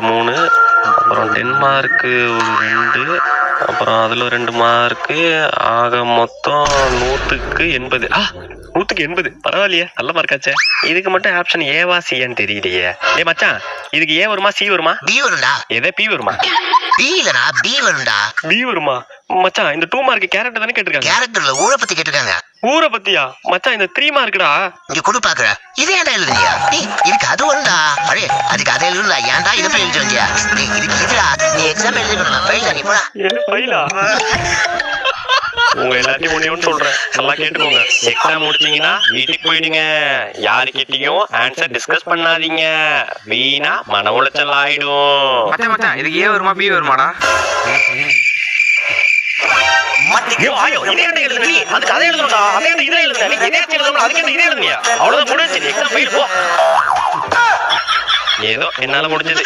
3, அப்புறம் 10 மார்க்கு ஒரு 2, அப்புறம் அதில் 2 மார்க்கு, ஆக மொத்தம் 100க்கு 80. 100க்கு 80 பரவாயில்லையே, நல்ல மார்க்காச்சே. இதுக்கு மட்டும் ஆப்ஷன் ஏவா சியான்னு தெரியலையே. ஏ மச்சான், இதுக்கு ஏ வருமா சி வருமா? பி வரும்டா. எதே பி வருமா? பி இல்லடா, பி வரும்டா. பி வருமா? மச்சான் இந்த 2 மார்க் கேரக்டர் தானே கேட்டிருக்காங்க. கேரக்டர்ல ஊரை பத்தி கேட்டிருக்காங்க. ஊரை பத்தியா? மச்சான் இந்த 3 மார்க்குடா. இங்க கொடு பாக்குற. இதே ஏன்டா எழுதுனியா? இதுக்கு அது வரும்டா. அரே அதுக்கு அதை எழுதுல. ஏன்டா இதை போய் எழுதி வந்தியா? இதுக்கு இதுடா. நீ எக்ஸாம் எழுதிக்கணும். ஃபெயிலா நீ போடா. ஃபெயிலா? உங்க எல்லாத்தையும் ஒண்ணு சொல்றேன், நல்லா கேட்டுக்கோங்க. எக்ஸாம் முடிச்சீங்கன்னா வீட்டுக்கு போயிடுங்க. யாருக்கிட்டையும் ஆன்சர் டிஸ்கஸ் பண்ணாதீங்க, வீணா மன உளைச்சல் ஆயிடும். மச்சான் இதுக்கு ஏ வருமா பி வருமாடா? ஏதோ என்னால முடிஞ்சது.